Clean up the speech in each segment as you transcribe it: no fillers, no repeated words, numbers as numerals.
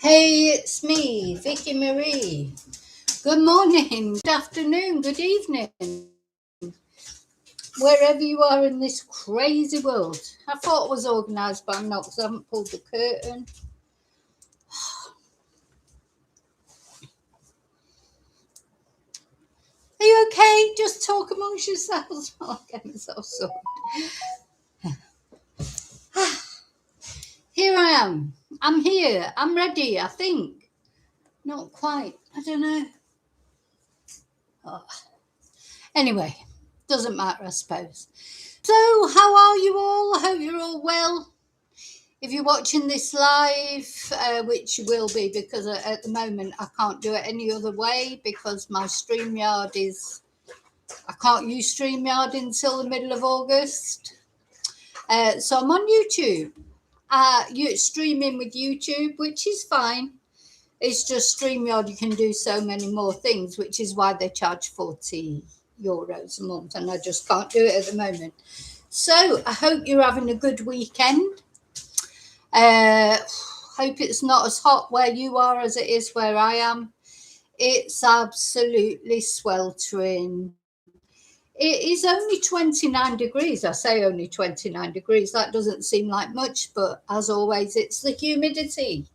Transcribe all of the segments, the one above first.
Hey, it's me, Vicky Marie. Good morning, good afternoon, good evening, wherever you are in this crazy world. I thought it was organised, but I'm not because I haven't pulled the curtain. Are you okay? Just talk amongst yourselves. Oh, I'm getting so sorry. Here I am. I'm here. I'm ready, I think. Not quite. I don't know. Oh. Anyway, doesn't matter, I suppose. So, how are you all? I hope you're all well. If you're watching this live, which you will be because at the moment I can't do it any other way because my StreamYard I can't use StreamYard until the middle of August. So I'm on YouTube. You're streaming with YouTube, which is fine. It's just StreamYard, you can do so many more things, which is why they charge €40 a month, and I just can't do it at the moment. So I hope you're having a good weekend. Hope it's not as hot where you are as it is where I am. It's absolutely sweltering. It is only 29 degrees. I say only 29 degrees. That doesn't seem like much, but as always, it's the humidity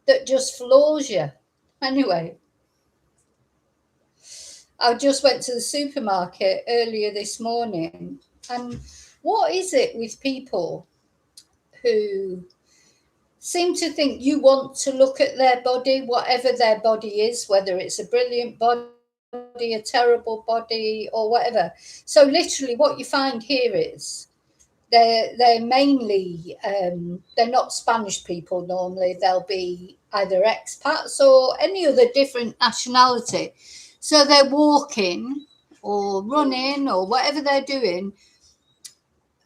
that just floors you. Anyway, I just went to the supermarket earlier this morning, and what is it with people who seem to think you want to look at their body, whatever their body is, whether it's a brilliant body, a terrible body, or whatever. So literally what you find here is they're mainly, they're not Spanish people normally. They'll be either expats or any other different nationality. So they're walking or running or whatever they're doing,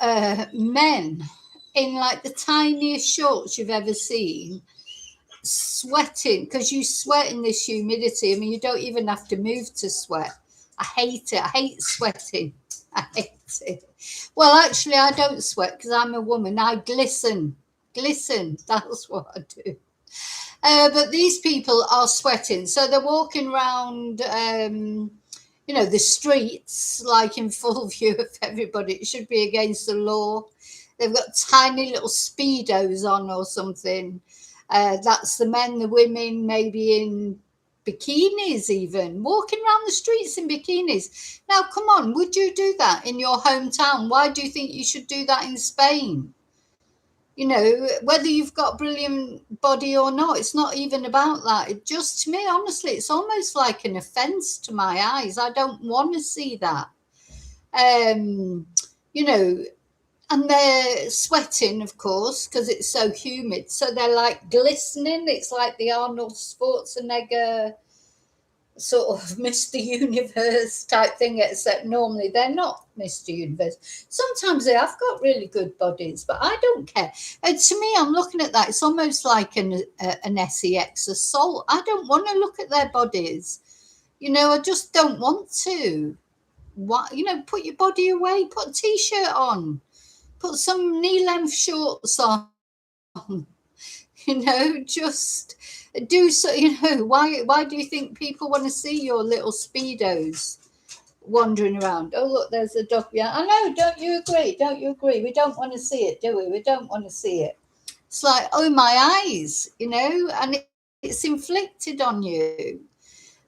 men in like the tiniest shorts you've ever seen, sweating, because you sweat in this humidity. I mean, you don't even have to move to sweat. I hate it. I hate sweating. I hate it. Well, actually, I don't sweat because I'm a woman. I glisten. Glisten. That's what I do. But these people are sweating. So they're walking around, the streets, like in full view of everybody. It should be against the law. They've got tiny little Speedos on or something. That's the men, the women, maybe in bikinis even, walking around the streets in bikinis. Now, come on, would you do that in your hometown? Why do you think you should do that in Spain? You know, whether you've got a brilliant body or not, it's not even about that. It just, to me, honestly, it's almost like an offence to my eyes. I don't want to see that. And they're sweating, of course, because it's so humid. So they're like glistening. It's like the Arnold Schwarzenegger sort of Mr. Universe type thing, except normally they're not Mr. Universe. Sometimes they have got really good bodies, but I don't care. And to me, I'm looking at that. It's almost like an sex assault. I don't want to look at their bodies. I just don't want to. What, put your body away. Put a T-shirt on. Put some knee-length shorts on, just do so. Why do you think people want to see your little Speedos wandering around? Oh, look, there's a dog. Yeah, I know. Don't you agree? Don't you agree? We don't want to see it, do we? We don't want to see it. It's like, oh, my eyes, and it's inflicted on you.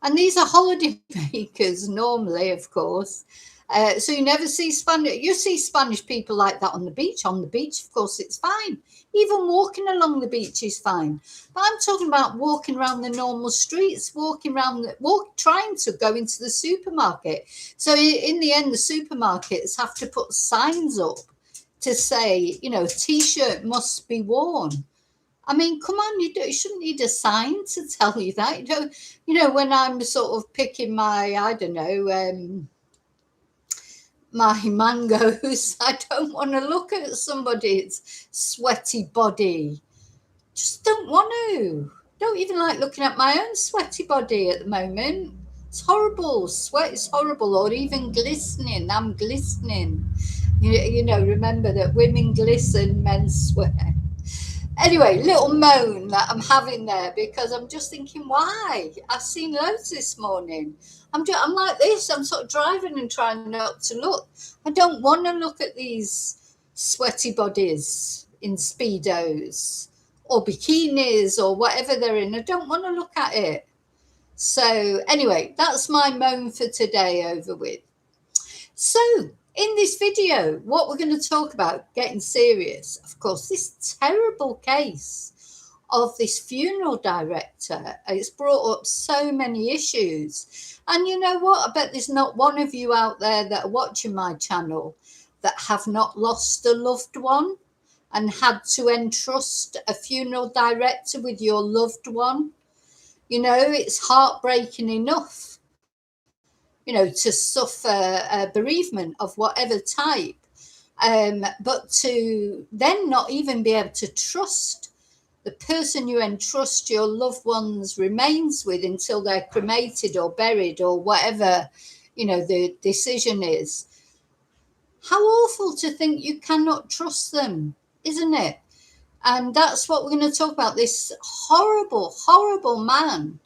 And these are holiday makers normally, of course. So you never see Spanish. You see Spanish people like that on the beach. On the beach, of course, it's fine. Even walking along the beach is fine. But I'm talking about walking around the normal streets, trying to go into the supermarket. So in the end, the supermarkets have to put signs up to say, a T-shirt must be worn. I mean, come on, you shouldn't need a sign to tell you that. When I'm sort of picking my, I don't know, my mangoes, I don't want to look at somebody's sweaty body. Just don't want to. Don't even like looking at my own sweaty body at the moment. It's horrible. Sweat is horrible. Or even glistening. I'm glistening. Remember that women glisten, men sweat. Anyway, little moan that I'm having there because I'm just thinking, why? I've seen loads this morning. I'm like this. I'm sort of driving and trying not to look. I don't want to look at these sweaty bodies in speedos or bikinis or whatever they're in. I don't want to look at it. So anyway, that's my moan for today over with. So in this video, what we're going to talk about, getting serious, of course, this terrible case of this funeral director. It's brought up so many issues. And you know what? I bet there's not one of you out there that are watching my channel that have not lost a loved one and had to entrust a funeral director with your loved one. You know, it's heartbreaking enough, you know, to suffer a bereavement of whatever type. But to then not even be able to trust the person you entrust your loved one's remains with until they're cremated or buried or whatever, you know, the decision is. How awful to think you cannot trust them, isn't it? And that's what we're going to talk about. This horrible, horrible man.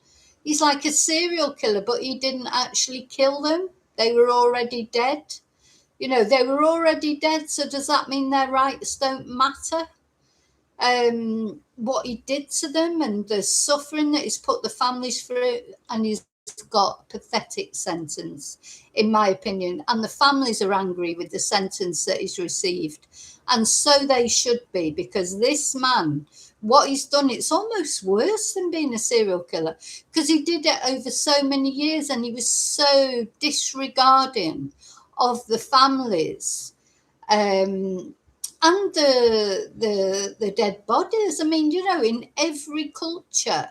He's like a serial killer, but he didn't actually kill them. They were already dead. You know, they were already dead. So does that mean their rights don't matter? What he did to them and the suffering that he's put the families through, and he's got a pathetic sentence, in my opinion. And the families are angry with the sentence that he's received. And so they should be, because this man, what he's done, it's almost worse than being a serial killer, because he did it over so many years and he was so disregarding of the families and the dead bodies. I mean, you know, in every culture,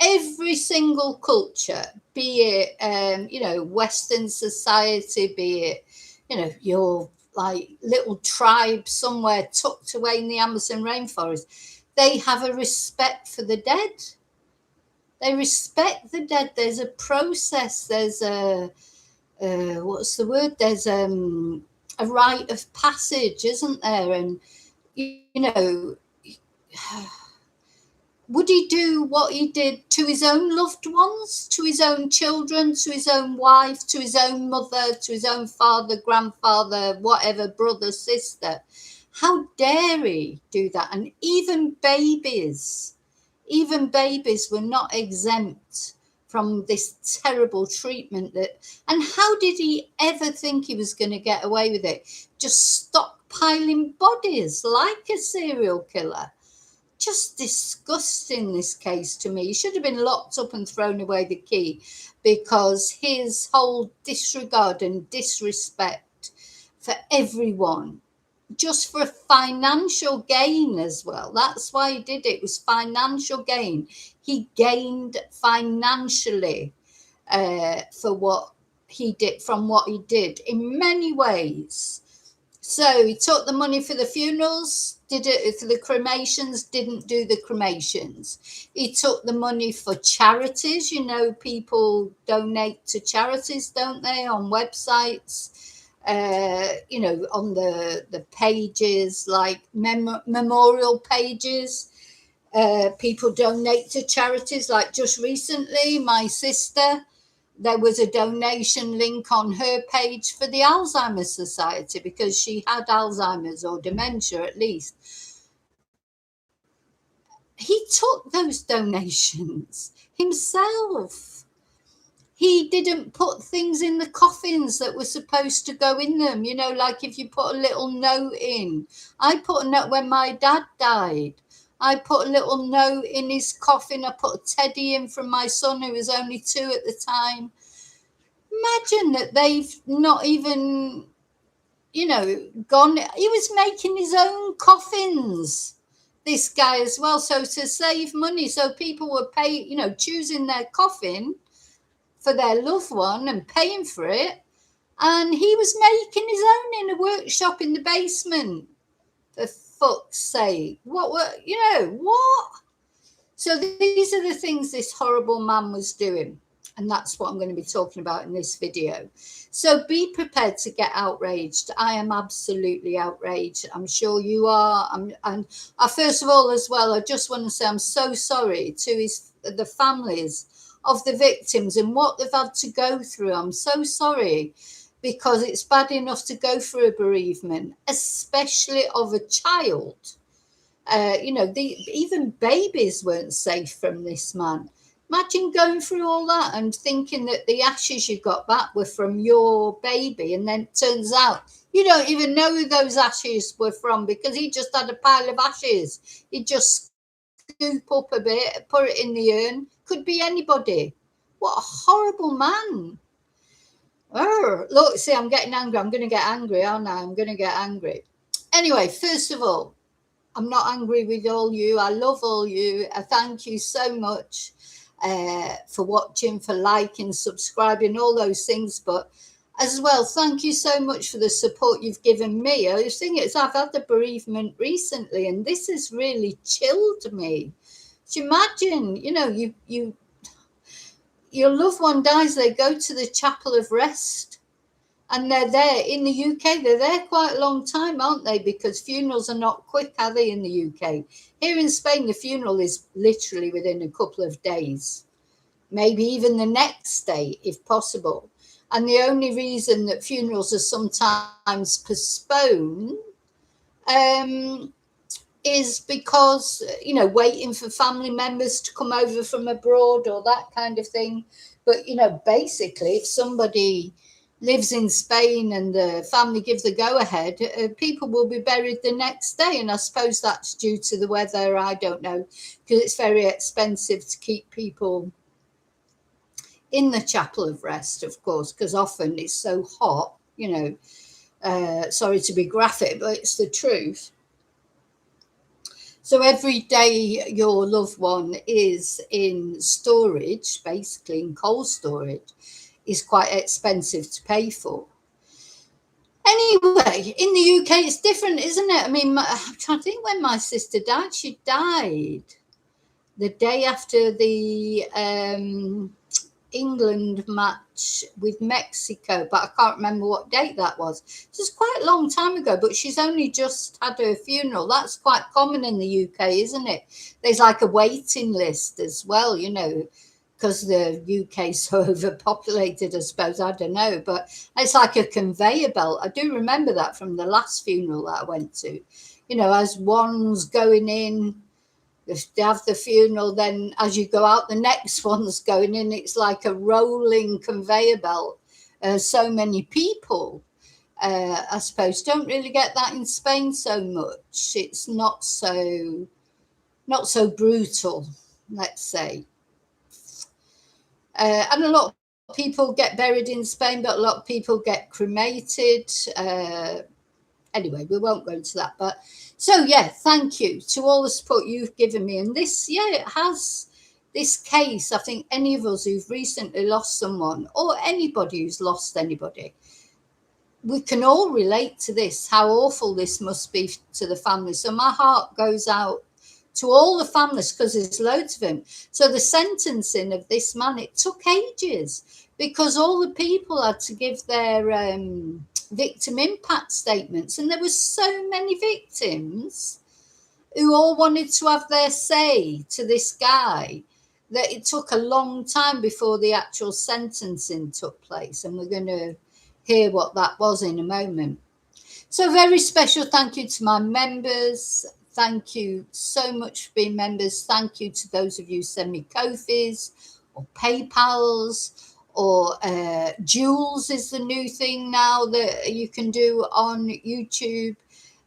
every single culture, be it, you know, Western society, be it, you know, your like little tribe somewhere tucked away in the Amazon rainforest, they have a respect for the dead. They respect the dead. There's a process. There's a, what's the word? There's a rite of passage, isn't there? And, you know, would he do what he did to his own loved ones, to his own children, to his own wife, to his own mother, to his own father, grandfather, whatever, brother, sister? How dare he do that? And even babies were not exempt from this terrible treatment. And how did he ever think he was going to get away with it? Just stockpiling bodies like a serial killer. Just disgusting, this case, to me. He should have been locked up and thrown away the key, because his whole disregard and disrespect for everyone, just for financial gain as well. That's why he did it. It was financial gain. He gained financially for what he did, from what he did, in many ways. So he took the money for the funerals, did it for the cremations, didn't do the cremations. He took the money for charities. You know, people donate to charities, don't they, on websites, you know, on the pages, like memorial pages. People donate to charities. Like just recently, my sister, there was a donation link on her page for the Alzheimer's Society, because she had Alzheimer's, or dementia at least. He took those donations himself. He didn't put things in the coffins that were supposed to go in them. You know, like if you put a little note in. I put a note when my dad died. I put a little note in his coffin. I put a teddy in from my son, who was only 2 at the time. Imagine that they've not even, you know, gone. He was making his own coffins, this guy as well. So to save money, so people were you know, choosing their coffin for their loved one and paying for it. And he was making his own in a workshop in the basement. For fuck's sake. What were, you know, what? So these are the things this horrible man was doing. And that's what I'm going to be talking about in this video. So be prepared to get outraged. I am absolutely outraged. I'm sure you are. And first of all, as well, I just want to say I'm so sorry to the families of the victims and what they've had to go through. I'm so sorry, because it's bad enough to go through a bereavement, especially of a child. Even babies weren't safe from this man. Imagine going through all that and thinking that the ashes you got back were from your baby, and then it turns out you don't even know who those ashes were from, because he just had a pile of ashes. He just scoop up a bit, put it in the urn. Could be anybody. What a horrible man. Look, see, I'm getting angry. I'm going to get angry, aren't I? I'm going to get angry. Anyway, first of all, I'm not angry with all you. I love all you. I thank you so much for watching, for liking, subscribing, all those things. But as well, thank you so much for the support you've given me. The thing is, I've had the bereavement recently, and this has really chilled me. So imagine, your loved one dies, they go to the chapel of rest. And they're there in the UK. They're there quite a long time, aren't they? Because funerals are not quick, are they, in the UK? Here in Spain, the funeral is literally within a couple of days, maybe even the next day, if possible. And the only reason that funerals are sometimes postponed is because, waiting for family members to come over from abroad or that kind of thing. But, basically, if somebody lives in Spain and the family give the go-ahead, people will be buried the next day. And I suppose that's due to the weather. I don't know, because it's very expensive to keep people in the chapel of rest, of course, because often it's so hot, sorry to be graphic, but it's the truth. So every day your loved one is in storage, basically in cold storage, is quite expensive to pay for. Anyway, in the UK, it's different, isn't it? I mean, I'm trying to think when my sister died. She died the day after the England match with Mexico, but I can't remember what date that was. It was quite a long time ago, but she's only just had her funeral. That's quite common in the UK, isn't it? There's like a waiting list as well, because the UK is so overpopulated, I suppose. I don't know, but it's like a conveyor belt. I do remember that from the last funeral that I went to. As one's going in, if they have the funeral, then as you go out, the next one's going in. It's like a rolling conveyor belt. So many people, I suppose, don't really get that in Spain so much. It's not so brutal, let's say. And a lot of people get buried in Spain, but a lot of people get cremated. Anyway, we won't go into that. But so, yeah, thank you to all the support you've given me. And this, it has this case. I think any of us who've recently lost someone, or anybody who's lost anybody, we can all relate to this, how awful this must be to the family. So my heart goes out to all the families, because there's loads of them. So the sentencing of this man, it took ages, because all the people had to give their victim impact statements, and there were so many victims who all wanted to have their say to this guy that it took a long time before the actual sentencing took place. And we're going to hear what that was in a moment. So very special thank you to my members. Thank you so much for being members. Thank you to those of you who send me Ko-fis or PayPals, or Jules is the new thing now that you can do on YouTube.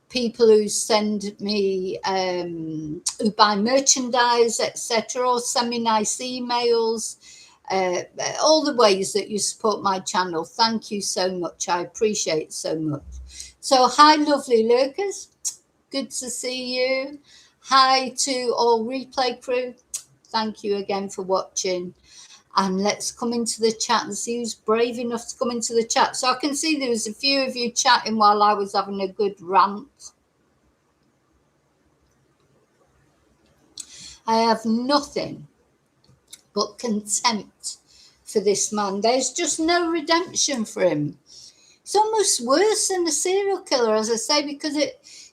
People who send me, who buy merchandise, etc., or send me nice emails. All the ways that you support my channel. Thank you so much. I appreciate it so much. So hi, lovely lurkers. Good to see you. Hi to all replay crew. Thank you again for watching. And let's come into the chat and see who's brave enough to come into the chat. So I can see there was a few of you chatting while I was having a good rant. I have nothing but contempt for this man. There's just no redemption for him. It's almost worse than a serial killer, as I say, because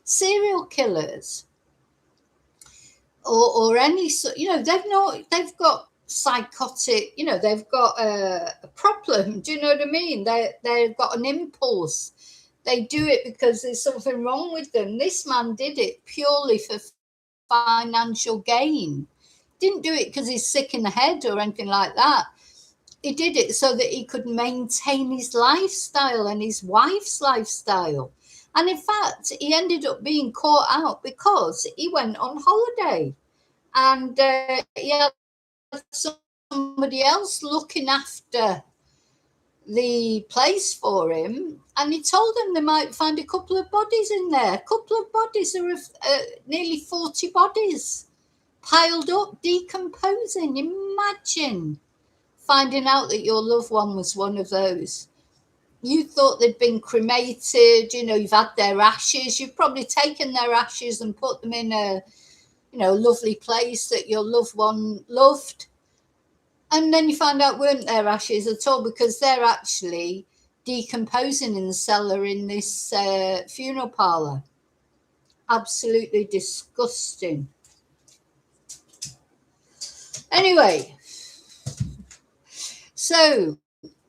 serial killers or any, they've got psychotic, they've got a problem. Do you know what I mean? They've got an impulse. They do it because there's something wrong with them. This man did it purely for financial gain. Didn't do it because he's sick in the head or anything like that. He did it so that he could maintain his lifestyle and his wife's lifestyle. And in fact, he ended up being caught out because he went on holiday and he had somebody else looking after the place for him, and he told them they might find a couple of bodies in there. A couple of bodies, are nearly 40 bodies piled up, decomposing. Imagine finding out that your loved one was one of those. You thought they'd been cremated, you've had their ashes, you've probably taken their ashes and put them in a lovely place that your loved one loved. And then you find out weren't their ashes at all, because they're actually decomposing in the cellar in this funeral parlour. Absolutely disgusting. Anyway, so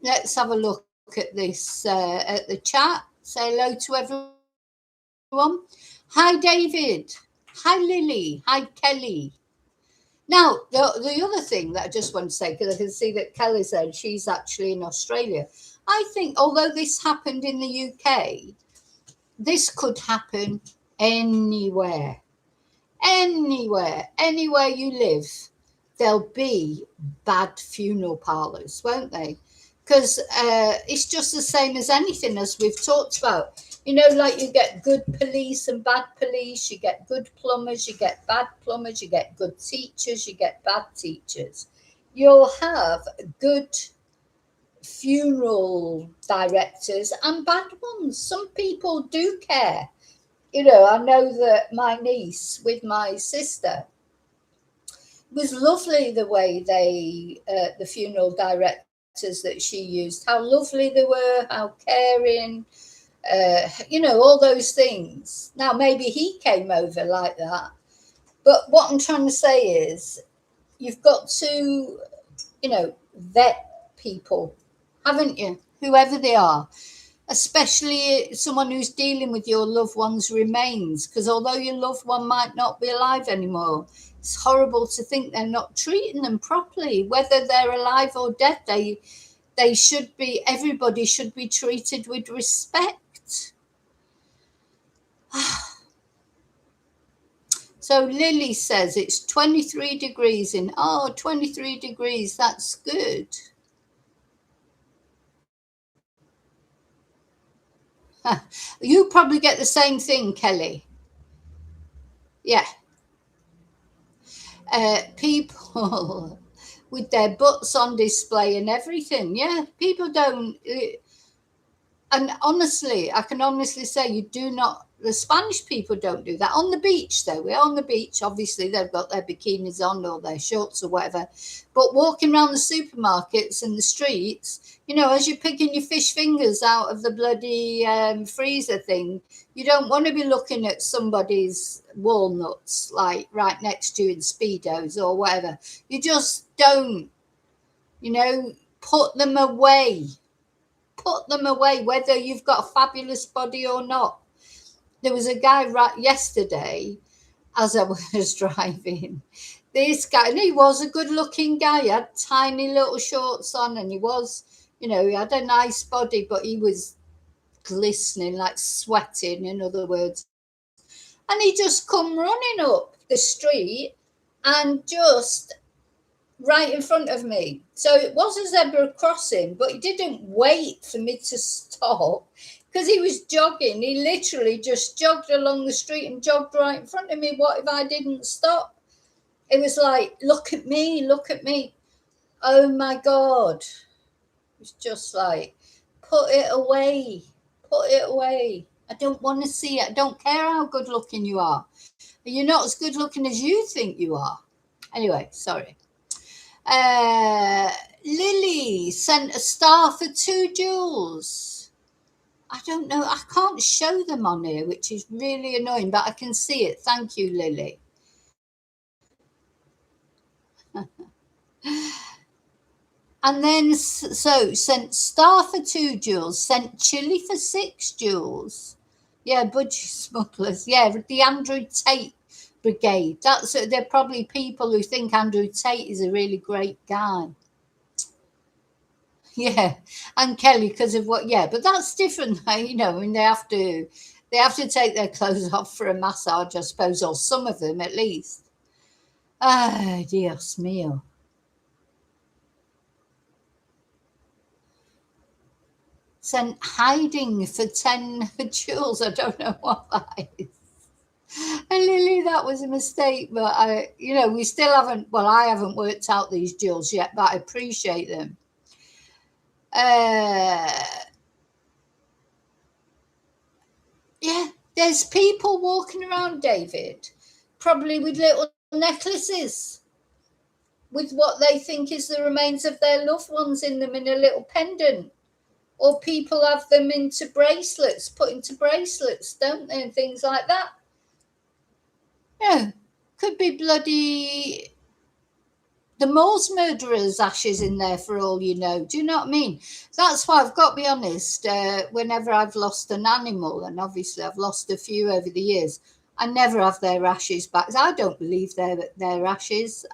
let's have a look at this, at the chat. Say hello to everyone. Hi, David. Hi, Lily. Hi, Kelly. Now, the other thing that I just want to say, because I can see that Kelly said she's actually in Australia. I think, although this happened in the UK, this could happen anywhere. Anywhere you live, there'll be bad funeral parlours, won't they? Because it's just the same as anything, as we've talked about. Like you get good police and bad police, you get good plumbers, you get bad plumbers, you get good teachers, you get bad teachers. You'll have good funeral directors and bad ones. Some people do care. I know that my niece with my sister, it was lovely the way the funeral directors that she used, how lovely they were, how caring, all those things. Now, maybe he came over like that. But what I'm trying to say is you've got to, vet people, haven't you? Whoever they are, especially someone who's dealing with your loved one's remains. Because although your loved one might not be alive anymore, it's horrible to think they're not treating them properly. Whether they're alive or dead, they should be, everybody should be treated with respect. So Lily says it's 23 degrees in. 23 degrees, that's good. You probably get the same thing, Kelly. Yeah. People with their butts on display and everything. Yeah, people don't. And honestly, I can honestly say you do not. The Spanish people don't do that. On the beach, though, we're on the beach. Obviously, they've got their bikinis on or their shorts or whatever. But walking around the supermarkets and the streets, as you're picking your fish fingers out of the bloody freezer thing, you don't want to be looking at somebody's walnuts, like right next to you in Speedos or whatever. You just don't, put them away. Put them away, whether you've got a fabulous body or not. There was a guy right yesterday as I was driving. This guy, and he was a good-looking guy. He had tiny little shorts on, and he was, he had a nice body, but he was glistening, like sweating, in other words. And he just come running up the street and just right in front of me. So it was a zebra crossing, but he didn't wait for me to stop because he was jogging. He literally just jogged along the street and jogged right in front of me. What if I didn't stop? It was like, look at me, look at me. Oh my God. It was just like, put it away, put it away. I don't want to see it. I don't care how good looking you are. You're not as good looking as you think you are. Anyway, sorry. Lily sent a star for 2 jewels. I don't know. I can't show them on here, which is really annoying, but I can see it. Thank you, Lily. And then, so sent star for 2 jewels, sent chili for 6 jewels. Yeah, budgie smugglers. Yeah, the Andrew Tate brigade. They're probably people who think Andrew Tate is a really great guy. Yeah, and Kelly because of what? Yeah, but that's different. You know, I mean, they have to take their clothes off for a massage, I suppose, or some of them at least. Ah, Dios mío. Sent hiding for 10 jewels. I don't know what that is. And Lily, that was a mistake, but we still haven't. Well, I haven't worked out these jewels yet, but I appreciate them. Yeah, there's people walking around, David, probably with little necklaces with what they think is the remains of their loved ones in them in a little pendant. Or people have them into bracelets, put into bracelets, don't they, and things like that. Yeah, could be bloody the Moors murderer's ashes in there for all you know. Do you know what I mean? That's why I've got to be honest. Whenever I've lost an animal, and obviously I've lost a few over the years, I never have their ashes back. I don't believe their ashes.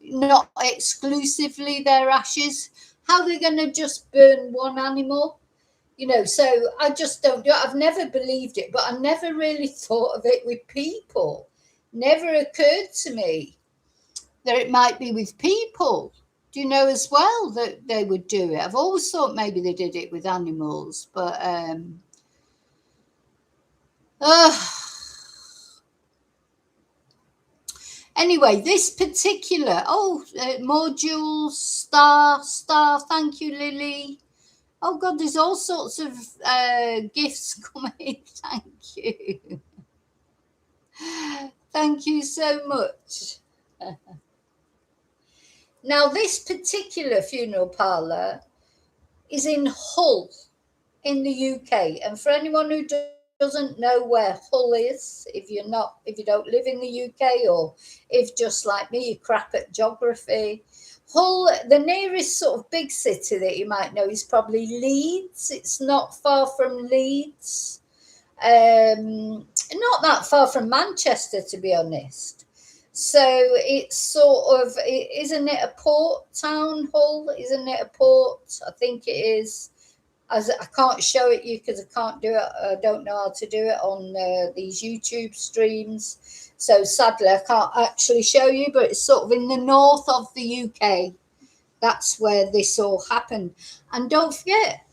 Not exclusively their ashes. How are they going to just burn one animal? So I just don't do it. I've never believed it, but I never really thought of it with people. Never occurred to me that it might be with people, do you know, as well, that they would do it. I've always thought maybe they did it with animals, but anyway, this particular more jewels, star, thank you, Lily. Oh God, there's all sorts of gifts coming. Thank you. Thank you so much. Now, this particular funeral parlour is in Hull in the UK. And for anyone who doesn't know where Hull is, if you don't live in the UK, or if just like me, you crap at geography, Hull, the nearest sort of big city that you might know is probably Leeds. It's not far from Leeds. Not that far from Manchester, to be honest. So it's sort of, isn't it a port town, Hull? Isn't it a port? I think it is. As I can't show it you because I can't do it. I don't know how to do it on these YouTube streams. So sadly, I can't actually show you, but it's sort of in the north of the UK. That's where this all happened. And don't forget,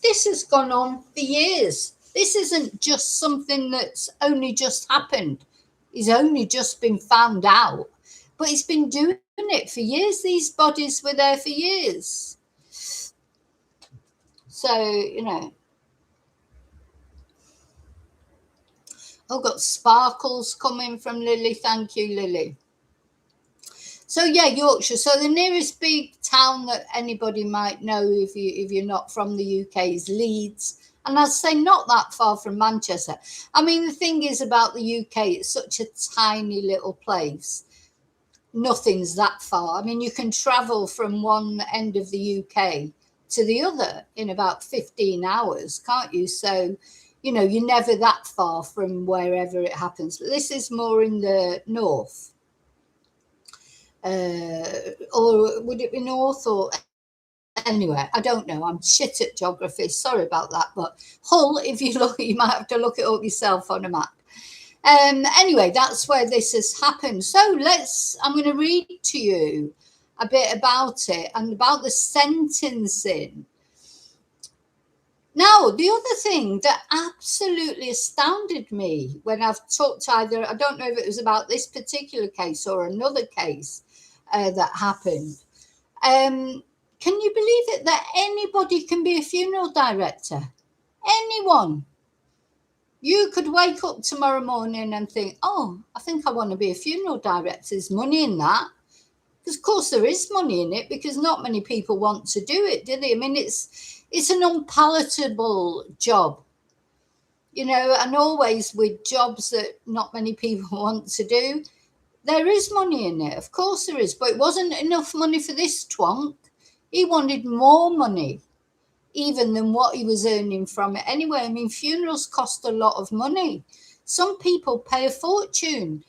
this has gone on for years. This isn't just something that's only just happened. It's only just been found out. But it's been doing it for years. These bodies were there for years. So, I've got sparkles coming from Lily. Thank you, Lily. So, yeah, Yorkshire. So the nearest big town that anybody might know if you're not from the UK is Leeds. And I'd say not that far from Manchester. I mean, the thing is about the UK, it's such a tiny little place. Nothing's that far. I mean, you can travel from one end of the UK to the other in about 15 hours, can't you? So, you're never that far from wherever it happens. But this is more in the north. Or would it be north or... Anyway, I don't know. I'm shit at geography. Sorry about that. But Hull, if you look, you might have to look it up yourself on a map. Anyway, that's where this has happened. So I'm going to read to you a bit about it and about the sentencing. Now, the other thing that absolutely astounded me when I've talked to I don't know if it was about this particular case or another case that happened. Can you believe it that anybody can be a funeral director? Anyone. You could wake up tomorrow morning and think, oh, I think I want to be a funeral director. There's money in that. Because of course there is money in it, because not many people want to do it, do they? I mean, it's an unpalatable job, and always with jobs that not many people want to do, there is money in it. Of course there is, but it wasn't enough money for this twonk. He wanted more money even than what he was earning from it anyway. I mean, funerals cost a lot of money. Some people pay a fortune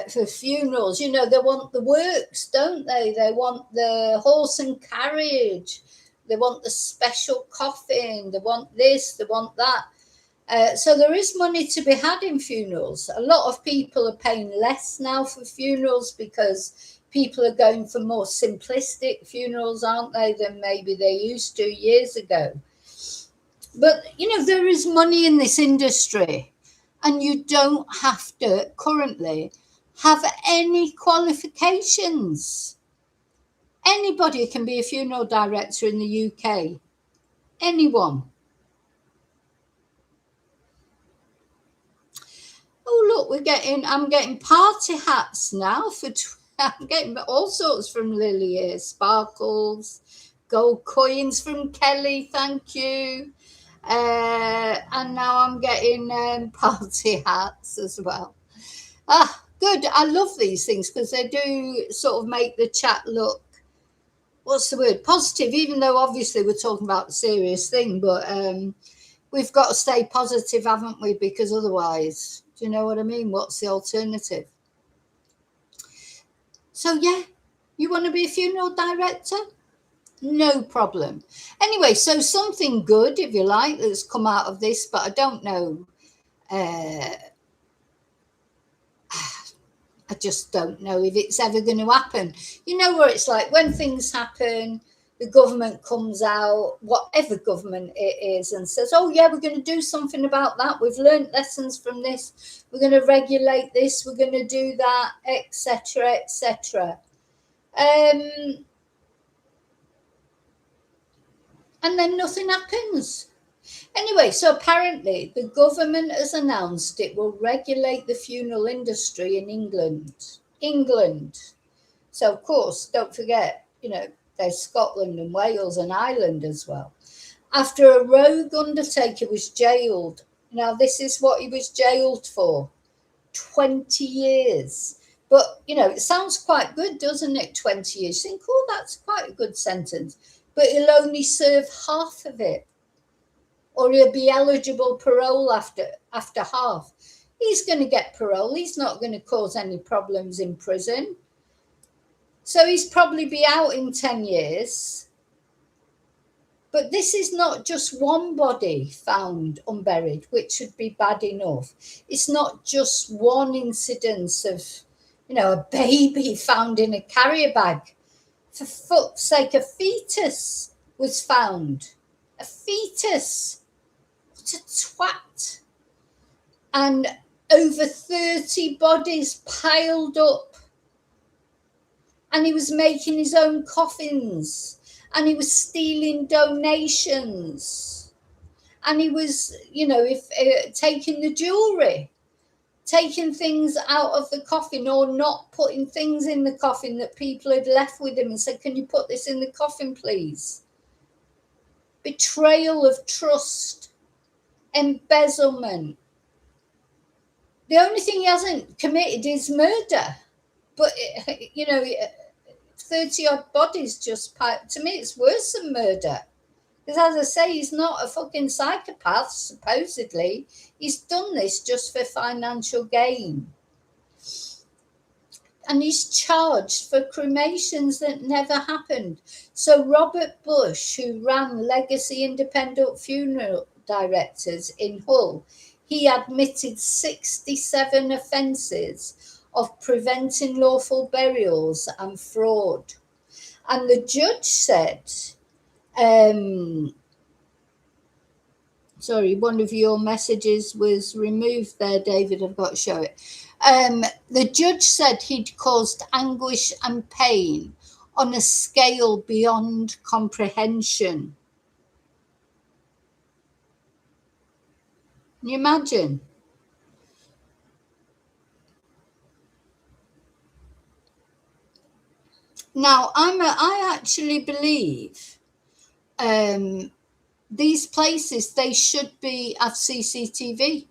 for funerals. They want the works, don't they? They want the horse and carriage. They want the special coffin. They want this, they want that. So there is money to be had in funerals. A lot of people are paying less now for funerals because people are going for more simplistic funerals, aren't they, than maybe they used to years ago. But, there is money in this industry, and you don't have to currently have any qualifications. Anybody can be a funeral director in the UK. Anyone. Oh, look, I'm getting party hats now I'm getting all sorts from Lily here. Sparkles, gold coins from Kelly, thank you. And now I'm getting party hats as well. Good. I love these things because they do sort of make the chat look, what's the word, positive, even though obviously we're talking about a serious thing, but we've got to stay positive, haven't we? Because otherwise, do you know what I mean? What's the alternative? So, yeah, you want to be a funeral director? No problem. Anyway, so something good, if you like, that's come out of this, but I don't know. I just don't know if it's ever going to happen. You know where it's like when things happen, the government comes out, whatever government it is, and says, oh, yeah, we're going to do something about that. We've learned lessons from this. We're going to regulate this. We're going to do that, etc., etc. And then nothing happens. Anyway, so apparently the government has announced it will regulate the funeral industry in England. So, of course, don't forget, there's Scotland and Wales and Ireland as well. After a rogue undertaker was jailed. Now, this is what he was jailed for, 20 years. But, it sounds quite good, doesn't it, 20 years? You think, oh, that's quite a good sentence. But he'll only serve half of it. Or he'll be eligible parole after half. He's going to get parole. He's not going to cause any problems in prison. So he's probably be out in 10 years. But this is not just one body found unburied, which should be bad enough. It's not just one incidence of, a baby found in a carrier bag. For fuck's sake, a fetus was found. A fetus. What a twat. And over 30 bodies piled up. And he was making his own coffins. And he was stealing donations. And he was, taking the jewellery. Taking things out of the coffin or not putting things in the coffin that people had left with him and said, can you put this in the coffin, please? Betrayal of trust. Embezzlement. The only thing he hasn't committed is murder. But, 30 odd bodies to me, it's worse than murder. Because as I say, he's not a fucking psychopath, supposedly. He's done this just for financial gain. And he's charged for cremations that never happened. So Robert Bush, who ran Legacy Independent Funeral Directors in Hull, he admitted 67 offences of preventing lawful burials and fraud. And the judge said, sorry, one of your messages was removed there, David. I've got to show it. The judge said he'd caused anguish and pain on a scale beyond comprehension. Can you imagine? Now, I actually believe these places, they should have CCTV.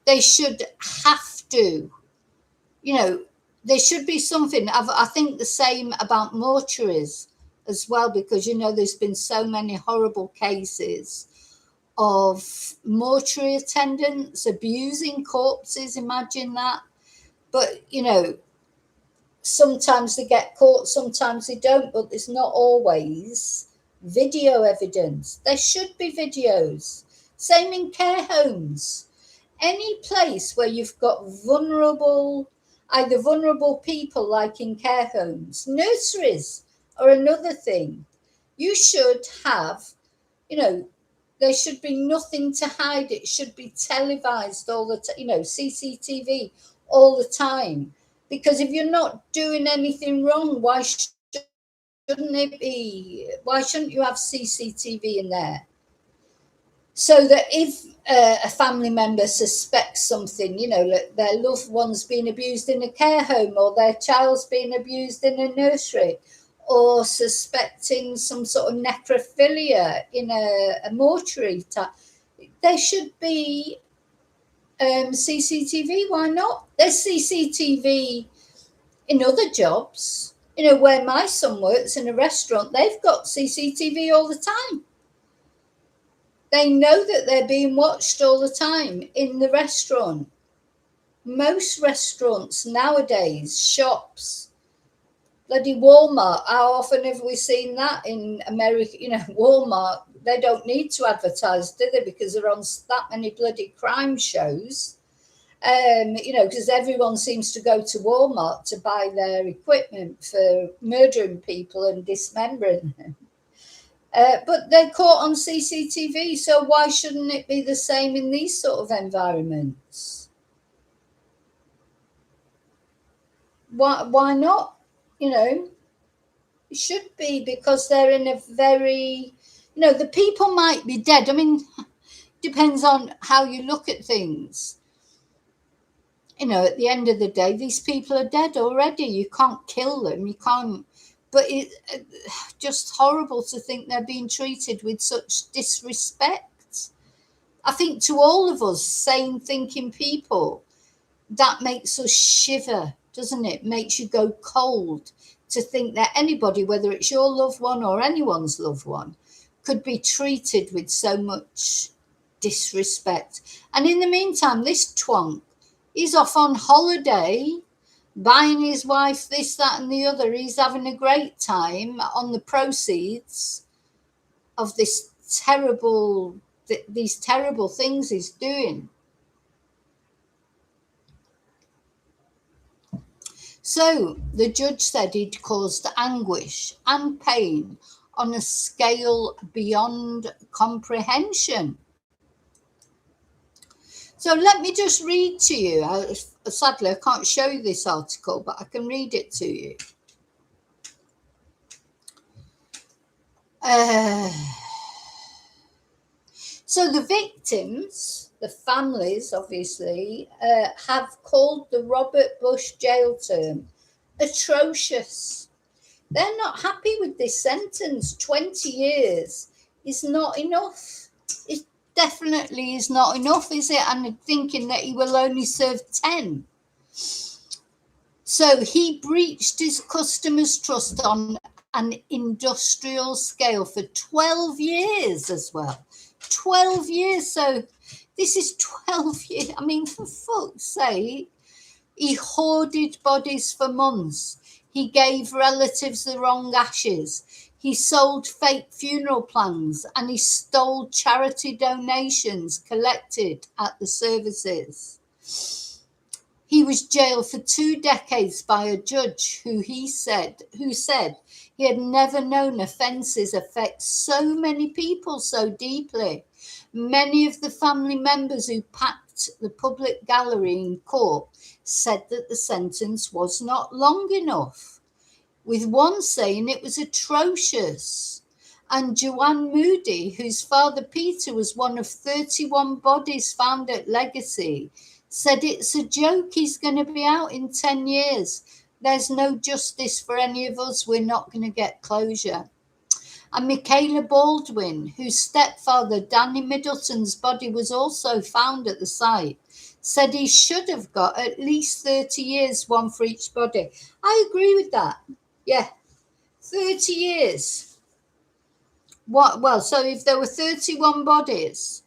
They should have to, you know, there should be something. I think the same about mortuaries as well, because, there's been so many horrible cases of mortuary attendants abusing corpses. Imagine that. But, sometimes they get caught, sometimes they don't, but there's not always video evidence. There should be videos. Same in care homes. Any place where you've got either vulnerable people, like in care homes, nurseries are another thing. You should have, there should be nothing to hide. It should be televised all the time, CCTV all the time. Because if you're not doing anything wrong, why shouldn't it be? Why shouldn't you have CCTV in there? So that if a family member suspects something, like their loved one's been abused in a care home, or their child's been abused in a nursery, or suspecting some sort of necrophilia in a mortuary, there should be CCTV. Why not? There's CCTV in other jobs. Where my son works in a restaurant, they've got CCTV all the time. They know that they're being watched all the time in the restaurant. Most restaurants nowadays, shops, bloody Walmart, how often have we seen that in America? Walmart, they don't need to advertise, do they? Because they're on that many bloody crime shows. Because everyone seems to go to Walmart to buy their equipment for murdering people and dismembering them. But they're caught on CCTV, so why shouldn't it be the same in these sort of environments? Why not? It should be, because they're in a very, the people might be dead. I mean, depends on how you look at things. At the end of the day, these people are dead already. You can't kill them. You can't. But it's just horrible to think they're being treated with such disrespect. I think to all of us sane thinking people, that makes us shiver, doesn't it? Makes you go cold to think that anybody, whether it's your loved one or anyone's loved one, could be treated with so much disrespect. And in the meantime, this twonk, he's off on holiday, buying his wife this, that, and the other. He's having a great time on the proceeds of these terrible things he's doing. So the judge said he'd caused anguish and pain on a scale beyond comprehension. So let me just read to you. Sadly, I can't show you this article, but I can read it to you. So the victims, the families, obviously, have called the Robert Bush jail term atrocious. They're not happy with this sentence. 20 years is not enough. It definitely is not enough, is it? And thinking that he will only serve 10. So he breached his customers' trust on an industrial scale for 12 years as well. 12 years. So this is 12 years. I mean, for fuck's sake. He hoarded bodies for months. He gave relatives the wrong ashes. He sold fake funeral plans, and he stole charity donations collected at the services. He was jailed for 2 decades by a judge who said he had never known offences affect so many people so deeply. Many of the family members who packed the public gallery in court said that the sentence was not long enough, with one saying it was atrocious. And Joanne Moody, whose father Peter was one of 31 bodies found at Legacy, said it's a joke, he's going to be out in 10 years. There's no justice for any of us. We're not going to get closure. And Michaela Baldwin, whose stepfather Danny Middleton's body was also found at the site, said he should have got at least 30 years, one for each body. I agree with that. Yeah, 30 years. What? Well, so if there were 31 bodies,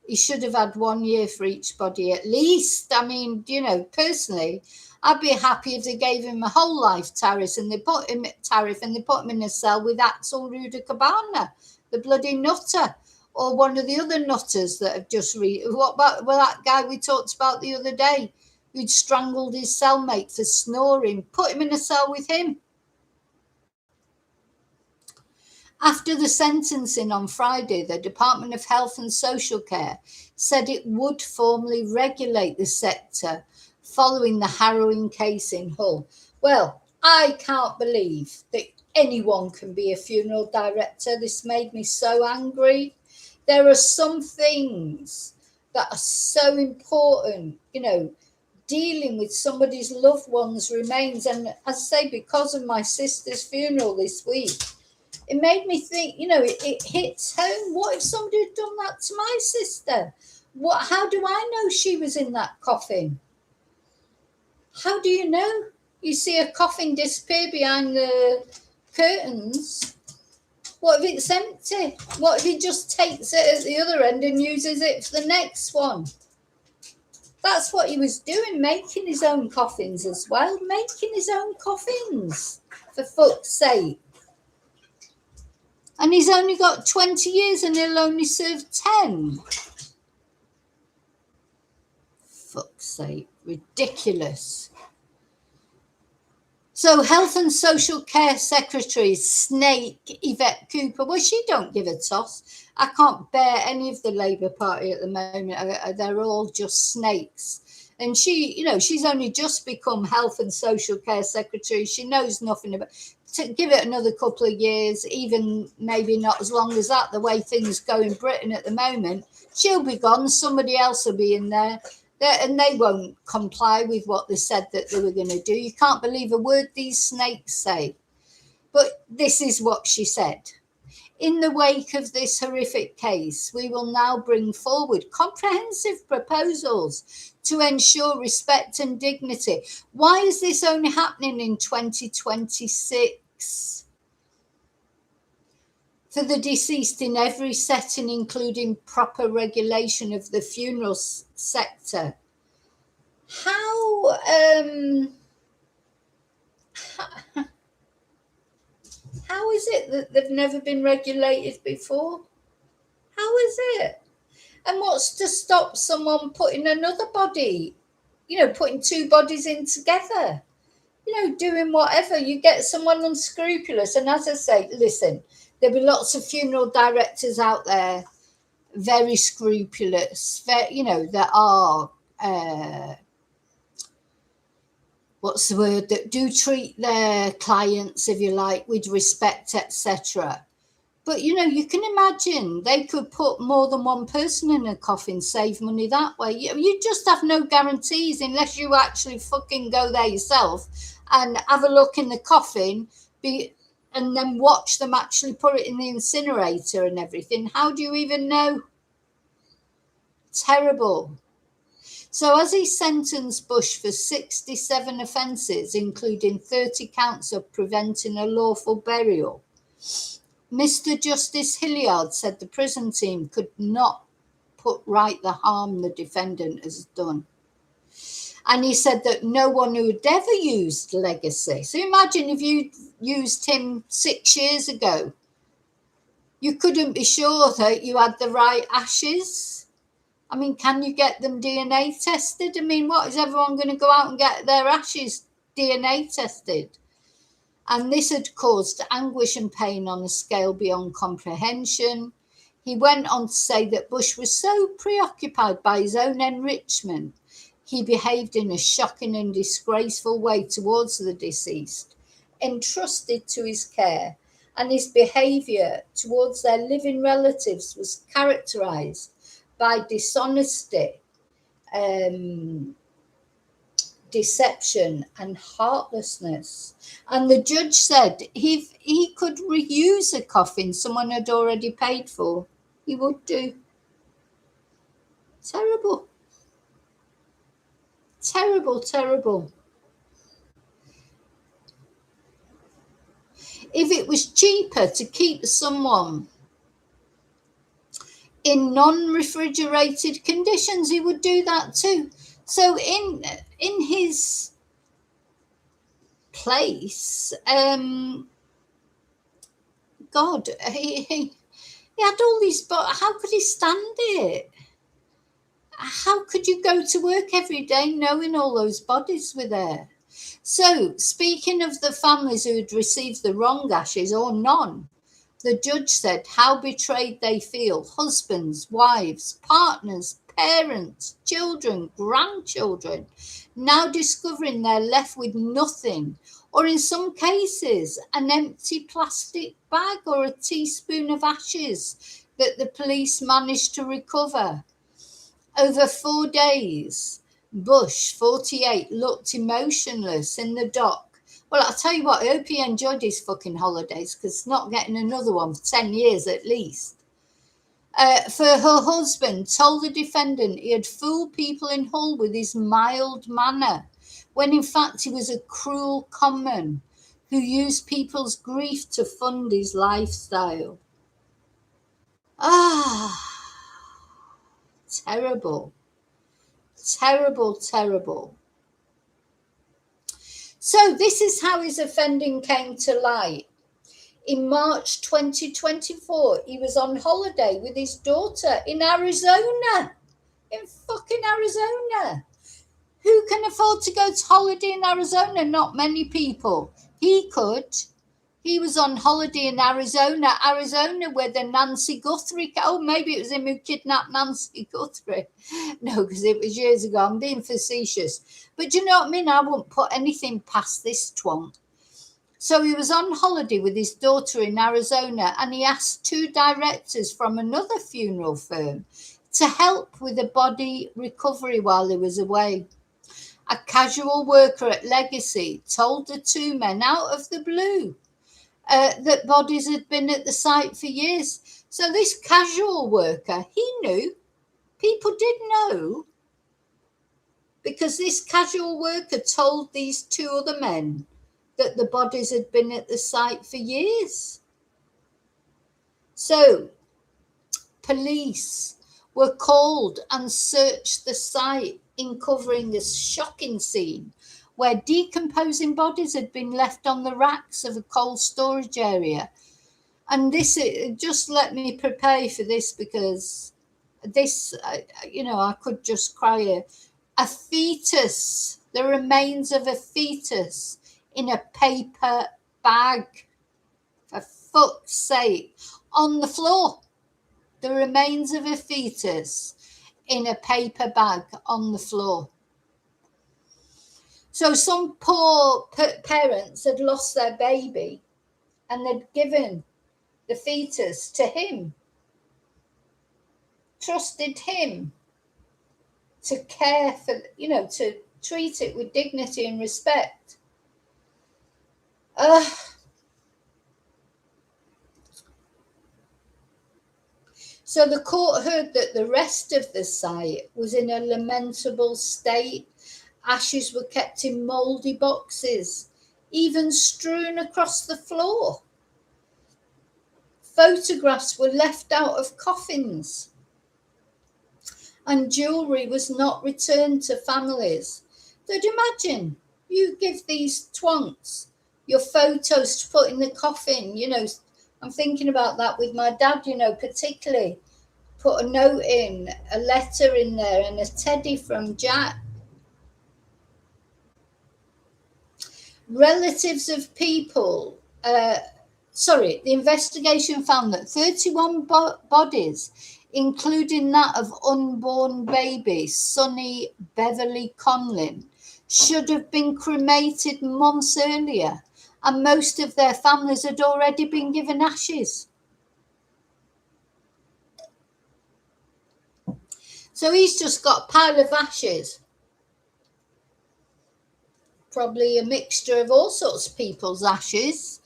he should have had 1 year for each body at least. I mean, personally, I'd be happy if they gave him a whole life tariff and they put him in a cell with Axel Rudakabana, the bloody nutter, or one of the other nutters that have just what about that guy we talked about the other day who'd strangled his cellmate for snoring? Put him in a cell with him. After the sentencing on Friday, the Department of Health and Social Care said it would formally regulate the sector following the harrowing case in Hull. Well, I can't believe that anyone can be a funeral director. This made me so angry. There are some things that are so important, dealing with somebody's loved one's remains. And as I say, because of my sister's funeral this week, it made me think, it hits home. What if somebody had done that to my sister? How do I know she was in that coffin? How do you know? You see a coffin disappear behind the curtains. What if it's empty? What if he just takes it at the other end and uses it for the next one? That's what he was doing, making his own coffins as well. Making his own coffins, for fuck's sake. And he's only got 20 years and he'll only serve 10. Fuck's sake, ridiculous. So Health and Social Care Secretary Snake Yvette Cooper, well, she don't give a toss. I can't bear any of the Labour Party at the moment. They're all just snakes. And she, she's only just become Health and Social Care Secretary. She knows nothing about it. To give it another couple of years, even maybe not as long as that, the way things go in Britain at the moment, she'll be gone. Somebody else will be in there. And they won't comply with what they said that they were going to do. You can't believe a word these snakes say. But this is what she said. In the wake of this horrific case, we will now bring forward comprehensive proposals to ensure respect and dignity. Why is this only happening in 2026? For the deceased in every setting, including proper regulation of the funeral sector. How is it that they've never been regulated before? How is it? And what's to stop someone putting another body, putting two bodies in together? Doing whatever. You get someone unscrupulous. And as I say, listen, there'll be lots of funeral directors out there, very scrupulous, that are, that do treat their clients, if you like, with respect, etc. But, you can imagine they could put more than one person in a coffin, save money that way. You just have no guarantees unless you actually fucking go there yourself and have a look in the coffin and then watch them actually put it in the incinerator and everything. How do you even know? Terrible. So as he sentenced Bush for 67 offences, including 30 counts of preventing a lawful burial, Mr. Justice Hilliard said the prison team could not put right the harm the defendant has done. And he said that no one who had ever used legacy. So imagine if you used him 6 years ago, you couldn't be sure that you had the right ashes. I mean, can you get them DNA tested? I mean, what, is everyone going to go out and get their ashes DNA tested? And this had caused anguish and pain on a scale beyond comprehension. He went on to say that Bush was so preoccupied by his own enrichment, he behaved in a shocking and disgraceful way towards the deceased, entrusted to his care, and his behaviour towards their living relatives was characterised by dishonesty, deception and heartlessness. And the judge said if he could reuse a coffin someone had already paid for, he would do. Terrible. Terrible, terrible. If it was cheaper to keep someone in non-refrigerated conditions, he would do that too. So in his place, God, he had all these, but how could he stand it? How could you go to work every day knowing all those bodies were there? So, speaking of the families who had received the wrong ashes or none, the judge said how betrayed they feel. Husbands, wives, partners, parents, children, grandchildren, now discovering they're left with nothing, or in some cases, an empty plastic bag or a teaspoon of ashes that the police managed to recover. Over 4 days, Bush, 48, looked emotionless in the dock. Well, I'll tell you what, I hope he enjoyed his fucking holidays, because not getting another one for 10 years at least. For her husband told the defendant he had fooled people in Hull with his mild manner, when in fact he was a cruel conman who used people's grief to fund his lifestyle. Terrible. Terrible, terrible. So this is how his offending came to light. In March 2024, he was on holiday with his daughter in Arizona. In fucking Arizona. Who can afford to go to holiday in Arizona? Not many people. He could. He was on holiday in Arizona, where the Nancy Guthrie, maybe it was him who kidnapped Nancy Guthrie. No, because it was years ago. I'm being facetious. But you know what I mean? I wouldn't put anything past this twonk. So he was on holiday with his daughter in Arizona, and he asked 2 directors from another funeral firm to help with the body recovery while he was away. A casual worker at Legacy told the 2 men out of the blue that bodies had been at the site for years. So this casual worker, he knew. People did know, because this casual worker told these 2 other men that the bodies had been at the site for years. So police were called and searched the site, uncovering this shocking scene where decomposing bodies had been left on the racks of a cold storage area. And this, just let me prepare for this, because this, I could just cry here. A fetus, the remains of a fetus in a paper bag, for fuck's sake, on the floor. The remains of a fetus in a paper bag on the floor. So some poor parents had lost their baby and they'd given the fetus to him, trusted him to care for, to treat it with dignity and respect. So the court heard that the rest of the site was in a lamentable state. Ashes were kept in mouldy boxes, even strewn across the floor. Photographs were left out of coffins, and jewellery was not returned to families. So imagine you give these twonks your photos to put in the coffin. I'm thinking about that with my dad, particularly. Put a note in, a letter in there, and a teddy from Jack. Relatives of people, the investigation found that 31 bodies, including that of unborn baby Sonny Beverly Conlin, should have been cremated months earlier, and most of their families had already been given ashes. So he's just got a pile of ashes probably a mixture of all sorts of people's ashes,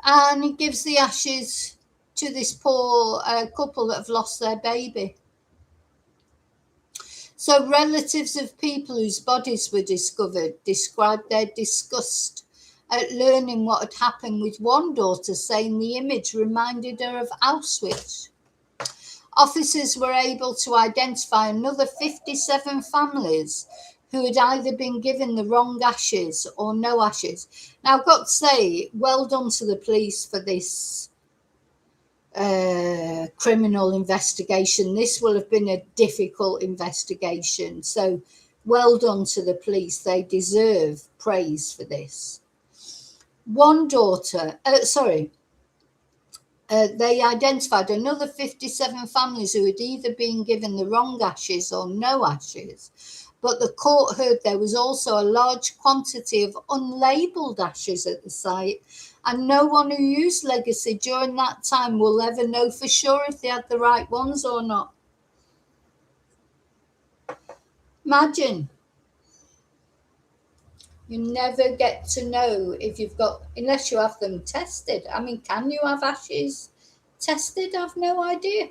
and he gives the ashes to this poor couple that have lost their baby. So relatives of people whose bodies were discovered described their disgust at learning what had happened, with one daughter saying the image reminded her of Auschwitz. Officers were able to identify another 57 families who had either been given the wrong ashes or no ashes. Now, I've got to say, well done to the police for this criminal investigation. This will have been a difficult investigation. So, well done to the police. They deserve praise for this. One daughter, they identified another 57 families who had either been given the wrong ashes or no ashes, but the court heard there was also a large quantity of unlabelled ashes at the site, and no one who used Legacy during that time will ever know for sure if they had the right ones or not. Imagine. You never get to know if you've got, unless you have them tested. I mean, can you have ashes tested? I've no idea.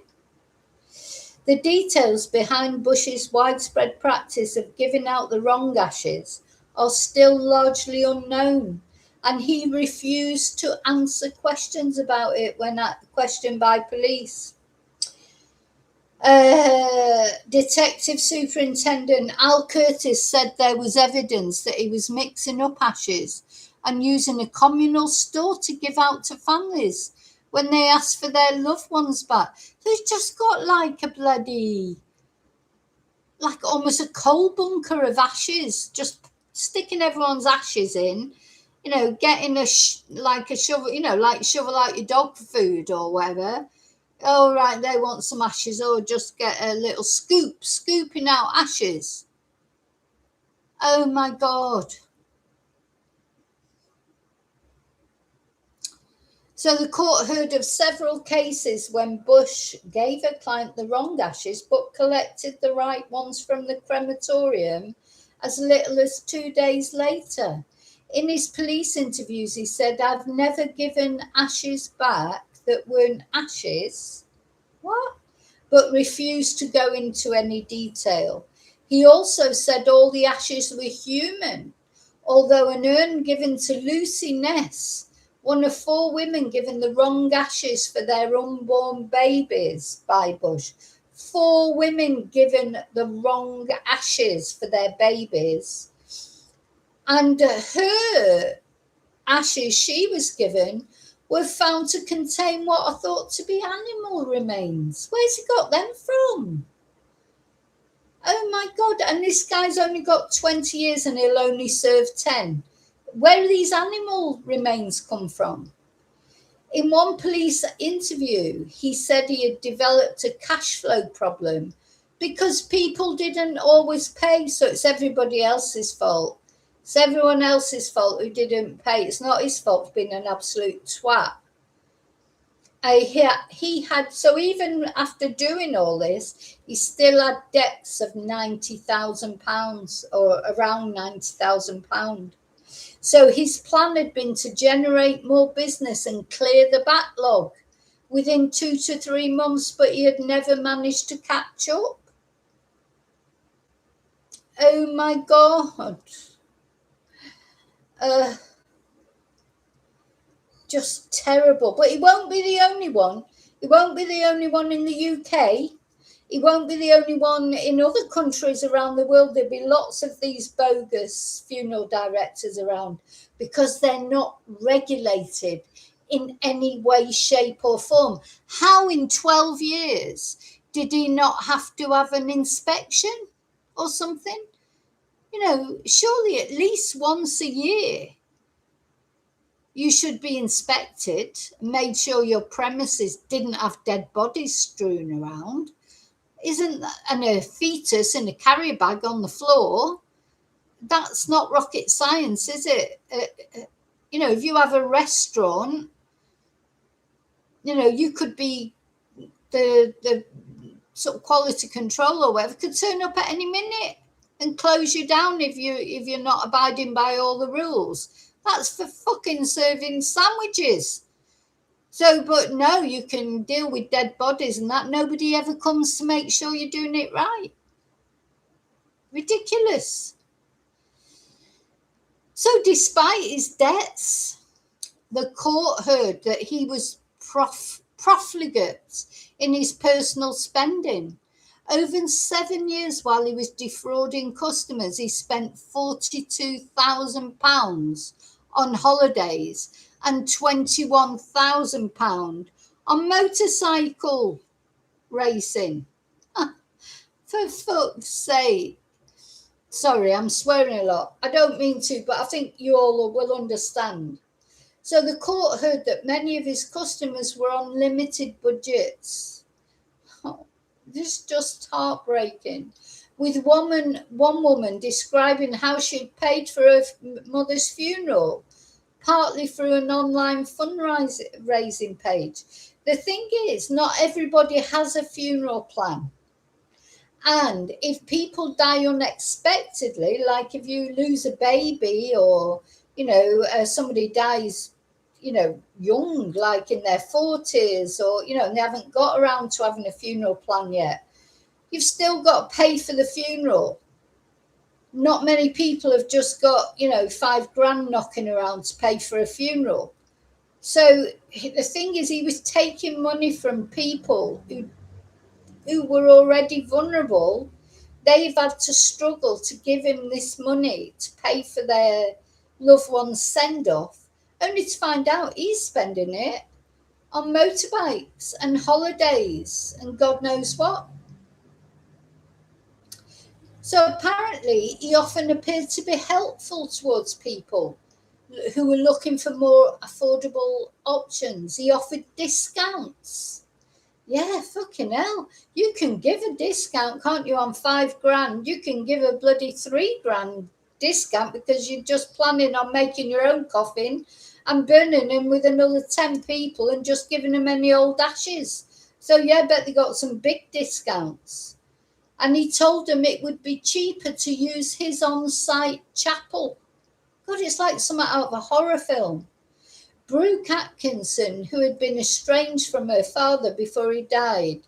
The details behind Bush's widespread practice of giving out the wrong ashes are still largely unknown, and he refused to answer questions about it when questioned by police. Detective Superintendent Al Curtis said there was evidence that he was mixing up ashes and using a communal store to give out to families when they asked for their loved ones back. They've just got like a bloody, like almost a coal bunker of ashes, just sticking everyone's ashes in, getting like a shovel, like shovel out your dog food or whatever. Oh, right, they want some ashes. Oh, just get a little scooping out ashes. Oh, my God. So the court heard of several cases when Bush gave a client the wrong ashes but collected the right ones from the crematorium as little as 2 days later. In his police interviews, he said, "I've never given ashes back that weren't ashes." What? But refused to go into any detail. He also said all the ashes were human, although an urn given to Lucy Ness, one of 4 women given the wrong ashes for their unborn babies by Bush. 4 women given the wrong ashes for their babies. And her ashes she was given were found to contain what are thought to be animal remains. Where's he got them from? Oh my God, and this guy's only got 20 years and he'll only serve 10. Where do these animal remains come from? In one police interview, he said he had developed a cash flow problem because people didn't always pay, so it's everybody else's fault. It's everyone else's fault who didn't pay. It's not his fault for being an absolute twat. He had, so even after doing all this, he still had debts of £90,000 or around £90,000. So his plan had been to generate more business and clear the backlog within 2 to 3 months, but he had never managed to catch up. Oh my God. Just terrible. But he won't be the only one. He won't be the only one in the UK. He won't be the only one in other countries around the world. There'll be lots of these bogus funeral directors around because they're not regulated in any way, shape or form. How in 12 years did he not have to have an inspection or something? Surely at least once a year you should be inspected, made sure your premises didn't have dead bodies strewn around. Isn't that, and a fetus in a carrier bag on the floor? That's not rocket science, is it? If you have a restaurant, you could be the sort of quality control or whatever, could turn up at any minute and close you down if you're not abiding by all the rules. That's for fucking serving sandwiches. So, but no, you can deal with dead bodies and that. Nobody ever comes to make sure you're doing it right. Ridiculous. So, despite his debts, the court heard that he was profligate in his personal spending. Over 7 years while he was defrauding customers, he spent £42,000 on holidays and £21,000 on motorcycle racing. For fuck's sake. Sorry, I'm swearing a lot. I don't mean to, but I think you all will understand. So the court heard that many of his customers were on limited budgets. Oh, this is just heartbreaking. With one woman describing how she'd paid for her mother's funeral, partly through an online fundraising page. The thing is, not everybody has a funeral plan. And if people die unexpectedly, like if you lose a baby or, somebody dies, young, like in their 40s or, and they haven't got around to having a funeral plan yet, you've still got to pay for the funeral. Not many people have just got, $5,000 knocking around to pay for a funeral. So the thing is, he was taking money from people who were already vulnerable. They've had to struggle to give him this money to pay for their loved one's send-off, only to find out he's spending it on motorbikes and holidays and God knows what. So apparently he often appeared to be helpful towards people who were looking for more affordable options. He offered discounts. Yeah, fucking hell. You can give a discount, can't you, on $5,000? You can give a bloody $3,000 discount because you're just planning on making your own coffin and burning them with another 10 people and just giving them any old ashes. So, yeah, I bet they got some big discounts. And he told them it would be cheaper to use his on-site chapel. God, it's like something out of a horror film. Brooke Atkinson, who had been estranged from her father before he died,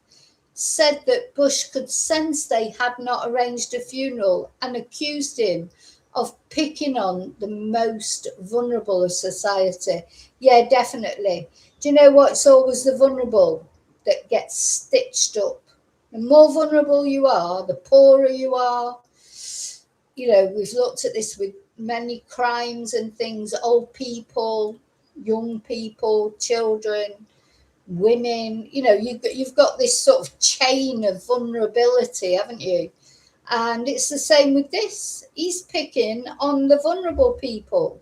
said that Bush could sense they had not arranged a funeral and accused him of picking on the most vulnerable of society. Yeah, definitely. Do you know what? It's always the vulnerable that gets stitched up. The more vulnerable you are, the poorer you are. We've looked at this with many crimes and things, old people, young people, children, women. You've got this sort of chain of vulnerability, haven't you? And it's the same with this. He's picking on the vulnerable people.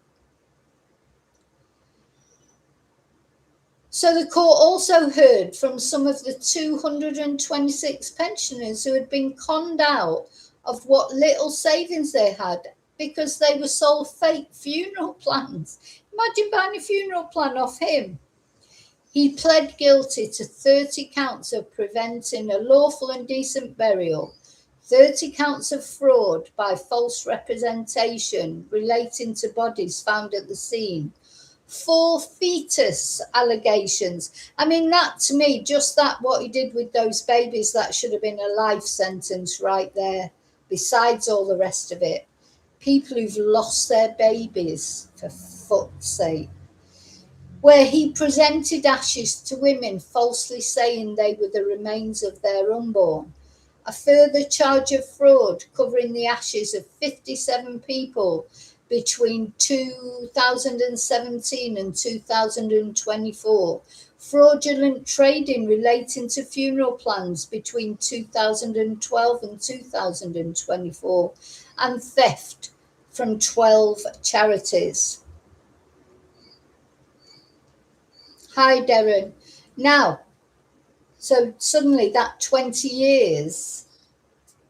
So the court also heard from some of the 226 pensioners who had been conned out of what little savings they had because they were sold fake funeral plans. Imagine buying a funeral plan off him. He pled guilty to 30 counts of preventing a lawful and decent burial, 30 counts of fraud by false representation relating to bodies found at the scene, 4 fetus allegations. I mean, that to me, just that, what he did with those babies, that should have been a life sentence right there, besides all the rest of it. People who've lost their babies, for fuck's sake. Where he presented ashes to women, falsely saying they were the remains of their unborn. A further charge of fraud covering the ashes of 57 people between 2017 and 2024. Fraudulent trading relating to funeral plans between 2012 and 2024. And theft from 12 charities. Hi, Darren. Now, so suddenly that 20 years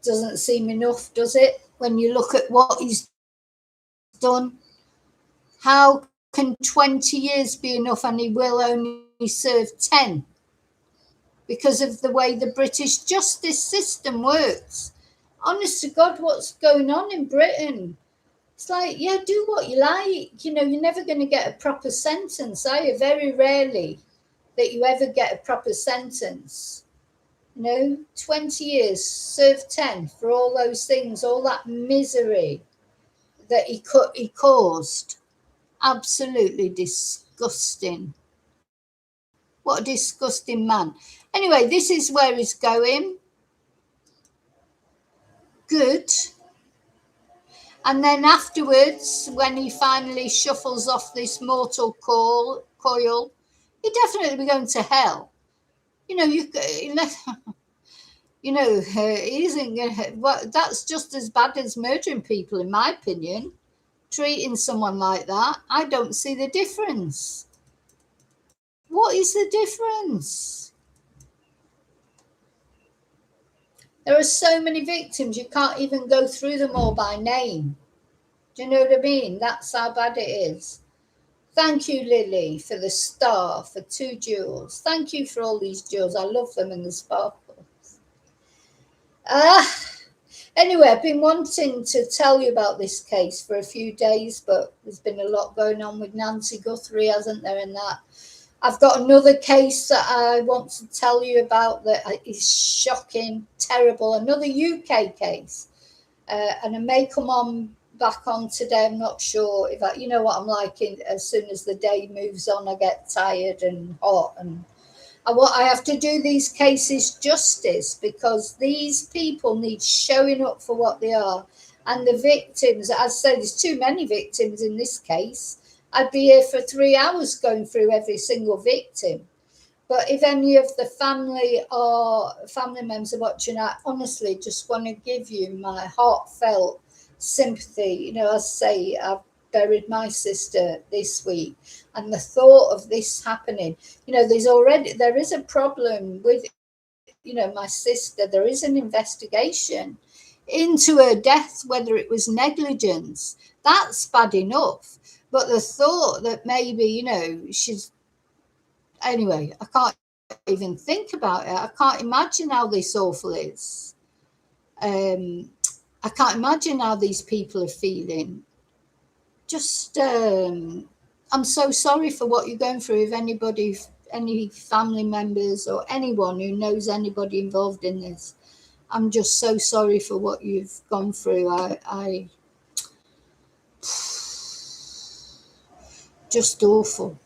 doesn't seem enough, does it? When you look at what he's done, how can 20 years be enough and he will only serve 10? Because of the way the British justice system works. Honest to God, what's going on in Britain? It's like, yeah, do what you like. You know, you're never going to get a proper sentence, are you? Very rarely that you ever get a proper sentence. You know, 20 years, serve 10 for all those things, all that misery that he caused. Absolutely disgusting. What a disgusting man. Anyway, this is where he's going. Good. And then afterwards, when he finally shuffles off this mortal coil, he'd definitely be going to hell. You know, he isn't going to. Well, that's just as bad as murdering people, in my opinion. Treating someone like that, I don't see the difference. What is the difference? There are so many victims, you can't even go through them all by name. Do you know what I mean? That's how bad it is. Thank you, Lily, for the star, for 2 jewels. Thank you for all these jewels. I love them and the sparkles. Anyway, I've been wanting to tell you about this case for a few days, but there's been a lot going on with Nancy Guthrie, hasn't there, in that. I've got another case that I want to tell you about that is shocking, terrible, another UK case. And I may come back on today. I'm not sure if you know what I'm like. As soon as the day moves on, I get tired and hot, and I have to do these cases justice, because these people need showing up for what they are. And the victims, as I say, there's too many victims in this case. I'd be here for 3 hours going through every single victim. But if any of the family members are watching, I honestly just want to give you my heartfelt sympathy. You know, as I say, I've buried my sister this week, and the thought of this happening, you know, there is a problem with, you know, my sister. There is an investigation into her death, whether it was negligence. That's bad enough. But the thought that maybe, you know, anyway, I can't even think about it. I can't imagine how this awful is. I can't imagine how these people are feeling. Just, I'm so sorry for what you're going through. If anybody, any family members or anyone who knows anybody involved in this, I'm just so sorry for what you've gone through. I just awful.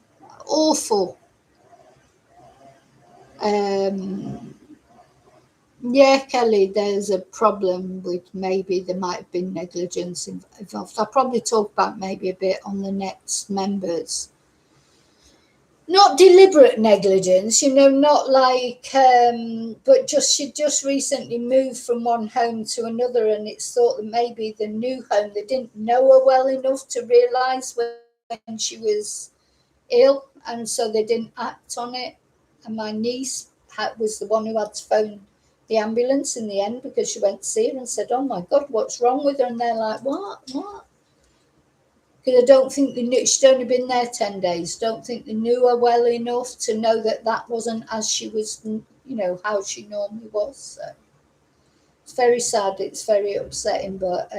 Yeah, Kelly, there's a problem with maybe there might have been negligence involved. I'll probably talk about maybe a bit on the next members. Not deliberate negligence, you know, not like, but she just recently moved from one home to another, and it's thought that maybe the new home, they didn't know her well enough to realise when she was ill, and so they didn't act on it. And my niece was the one who had to phone the ambulance in the end, because she went to see her and said, "Oh my God, what's wrong with her?" And they're like, what? Because I don't think they knew. She'd only been there 10 days. Don't think they knew her well enough to know that wasn't as she was, you know, how she normally was. So it's very sad. It's very upsetting, but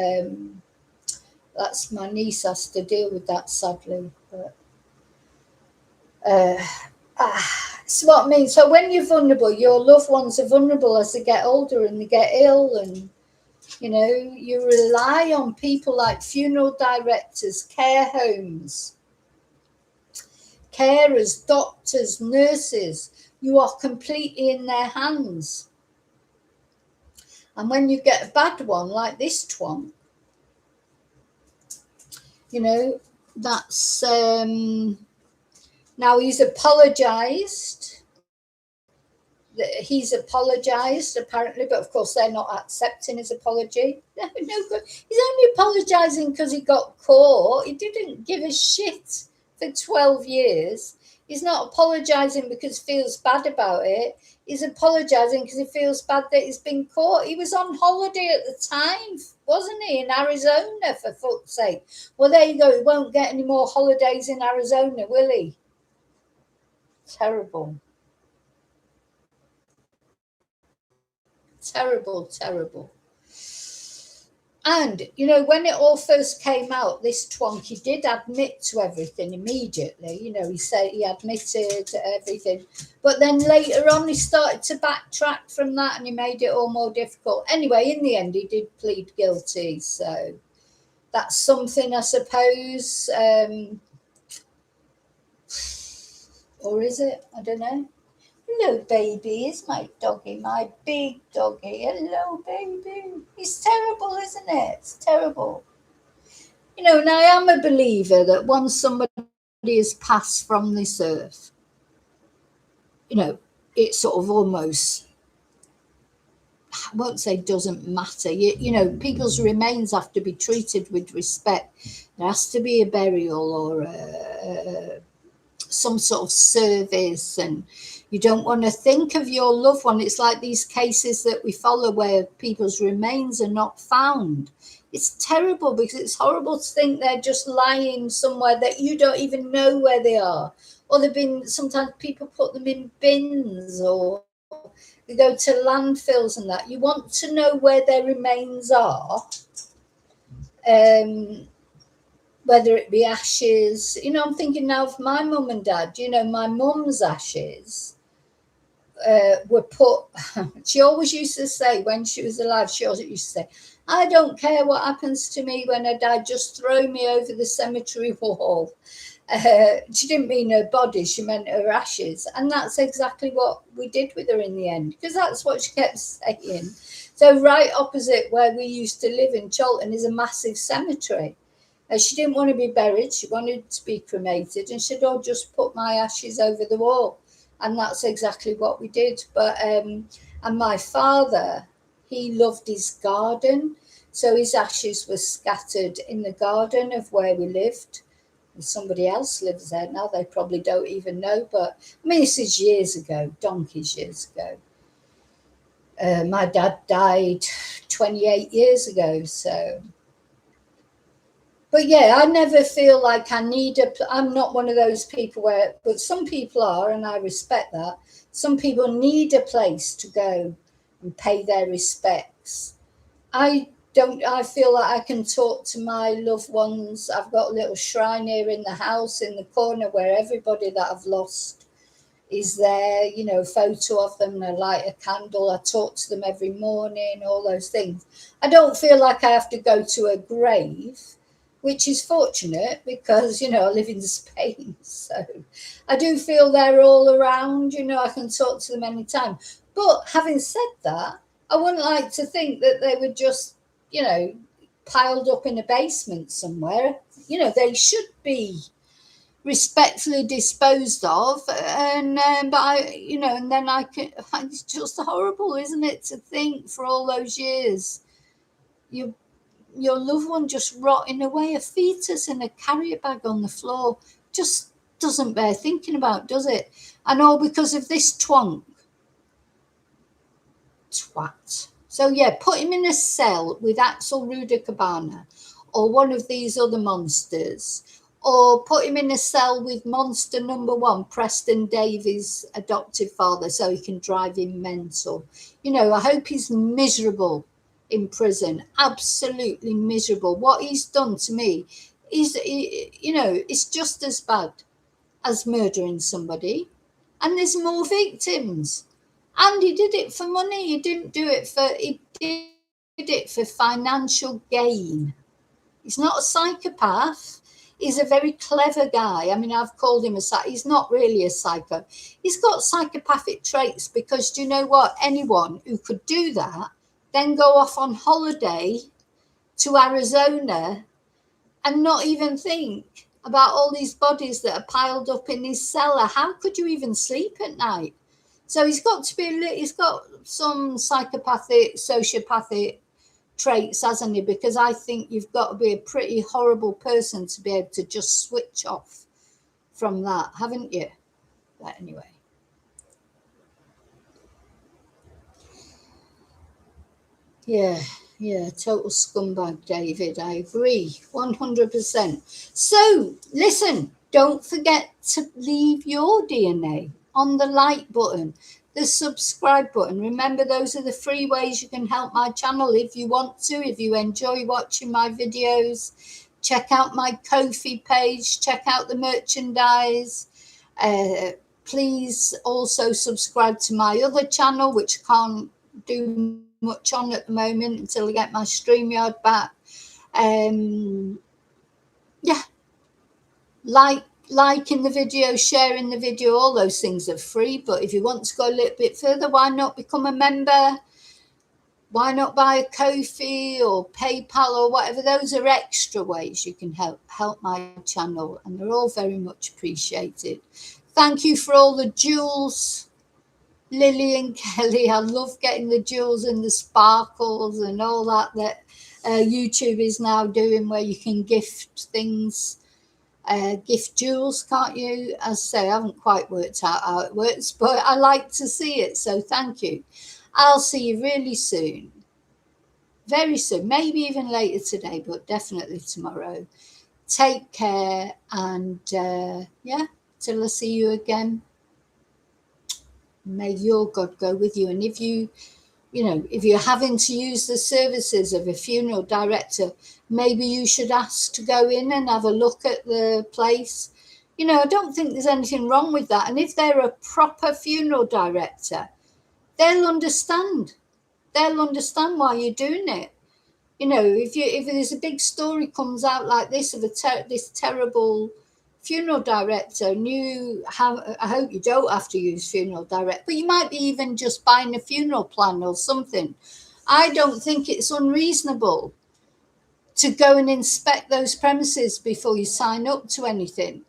that's, my niece has to deal with that, sadly. But it's what I mean. So when you're vulnerable, your loved ones are vulnerable as they get older and they get ill, and you know, you rely on people like funeral directors, care homes, carers, doctors, nurses. You are completely in their hands. And when you get a bad one like this one, you know, that's now he's apologised. He's apologised apparently, but of course they're not accepting his apology. No good. He's only apologising because he got caught. He didn't give a shit for 12 years. He's not apologising because he feels bad about it. He's apologising because he feels bad that he's been caught. He was on holiday at the time, wasn't he, in Arizona, for fuck's sake? Well, there you go. He won't get any more holidays in Arizona, will he? Terrible. Terrible. And, you know, when it all first came out, this twonk, he did admit to everything immediately. You know, he said he admitted to everything. But then later on, he started to backtrack from that and he made it all more difficult. Anyway, in the end, he did plead guilty. So that's something, I suppose. Or is it? I don't know. Hello, baby. It's my doggy, my big doggy. Hello, baby. It's terrible, isn't it? It's terrible. You know, and I am a believer that once somebody has passed from this earth, you know, it sort of almost, I won't say doesn't matter. You know, people's remains have to be treated with respect. There has to be a burial or some sort of service, and you don't want to think of your loved one. It's like these cases that we follow where people's remains are not found. It's terrible because it's horrible to think they're just lying somewhere that you don't even know where they are. Or they've been, sometimes people put them in bins or they go to landfills and that. You want to know where their remains are. Whether it be ashes, you know, I'm thinking now of my mum and dad. You know, my mum's ashes were put, she always used to say when she was alive, she always used to say, I don't care what happens to me when I die, just throw me over the cemetery wall. She didn't mean her body, she meant her ashes. And that's exactly what we did with her in the end, because that's what she kept saying. So right opposite where we used to live in Cholton is a massive cemetery. She didn't want to be buried. She wanted to be cremated. And she said, oh, just put my ashes over the wall. And that's exactly what we did. But and my father, he loved his garden. So his ashes were scattered in the garden of where we lived. And somebody else lives there now. They probably don't even know. But, I mean, this is years ago, donkeys years ago. My dad died 28 years ago, so... But yeah, I never feel like I need I'm not one of those people where, but some people are, and I respect that. Some people need a place to go and pay their respects. I don't, I feel like I can talk to my loved ones. I've got a little shrine here in the house in the corner where everybody that I've lost is there, you know, a photo of them, and I light a candle. I talk to them every morning, all those things. I don't feel like I have to go to a grave, which is fortunate because, you know, I live in Spain. So I do feel they're all around, you know, I can talk to them anytime. But having said that, I wouldn't like to think that they were just, you know, piled up in a basement somewhere. You know, they should be respectfully disposed of. And, but I, you know, and then it's just horrible, isn't it, to think for all those years, your loved one just rotting away, a fetus in a carrier bag on the floor, just doesn't bear thinking about, does it? And all because of this twat. So yeah, put him in a cell with Axel Rudacabana or one of these other monsters, or put him in a cell with monster number one, Preston Davies' adoptive father, so he can drive him mental. You know, I hope he's miserable in prison, absolutely miserable. What he's done to me is, you know, it's just as bad as murdering somebody, and there's more victims. And he did it for money. He did it for financial gain. He's not a psychopath. He's a very clever guy. I mean, I've called him he's not really a psycho. He's got psychopathic traits because, do you know what? Anyone who could do that then go off on holiday to Arizona and not even think about all these bodies that are piled up in his cellar. How could you even sleep at night? So he's got some psychopathic, sociopathic traits, hasn't he? Because I think you've got to be a pretty horrible person to be able to just switch off from that, haven't you? But anyway. Yeah, total scumbag, David. I agree, 100%. So, listen, don't forget to leave your DNA on the like button. the subscribe button. Remember, those are the free ways you can help my channel if you want to. If you enjoy watching my videos, check out my Ko-fi page, check out the merchandise. Please also subscribe to my other channel, which I can't do much on at the moment until I get my StreamYard back. Yeah, liking the video, sharing the video, all those things are free. But if you want to go a little bit further, why not become a member? Why not buy a Ko-fi or PayPal or whatever? Those are extra ways you can help my channel, and they're all very much appreciated. Thank you for all the jewels, Lily and Kelly. I love getting the jewels and the sparkles and all that YouTube is now doing, where you can gift things, gift jewels, can't you? As I say, I haven't quite worked out how it works, but I like to see it, so thank you. I'll see you really soon, very soon, maybe even later today, but definitely tomorrow. Take care, and yeah, till I see you again, may your God go with you. And if if you're having to use the services of a funeral director, maybe you should ask to go in and have a look at the place. I don't think there's anything wrong with that. And if they're a proper funeral director, they'll understand. They'll understand why you're doing it. If there's a big story comes out like this of this terrible funeral director, and I hope you don't have to use funeral direct, but you might be even just buying a funeral plan or something. I don't think it's unreasonable to go and inspect those premises before you sign up to anything.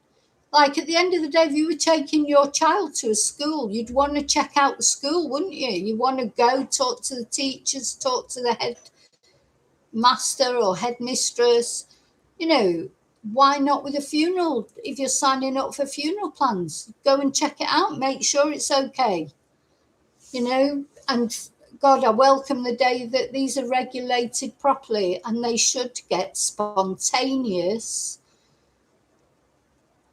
Like, at the end of the day, if you were taking your child to a school, you'd want to check out the school, wouldn't you? You want to go talk to the teachers, talk to the headmaster or headmistress. Why not with a funeral? If you're signing up for funeral plans, go and check it out, make sure it's okay. And God, I welcome the day that these are regulated properly, and they should get spontaneous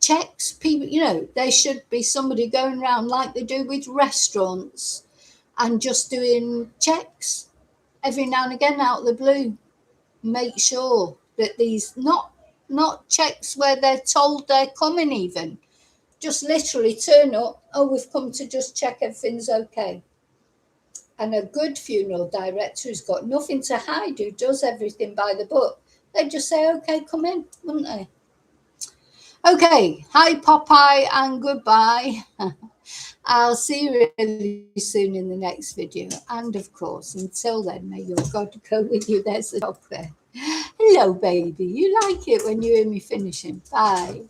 checks. People, there should be somebody going around like they do with restaurants and just doing checks every now and again out of the blue. Make sure that these not checks where they're told they're coming, even just literally turn up. Oh, we've come to just check everything's okay. And a good funeral director who's got nothing to hide, who does everything by the book, they'd just say, okay, come in, wouldn't they? Okay, hi Popeye, and goodbye. I'll see you really soon in the next video. And of course, until then, may your God go with you. There's the dog there. Hello, baby. You like it when you hear me finishing. Bye.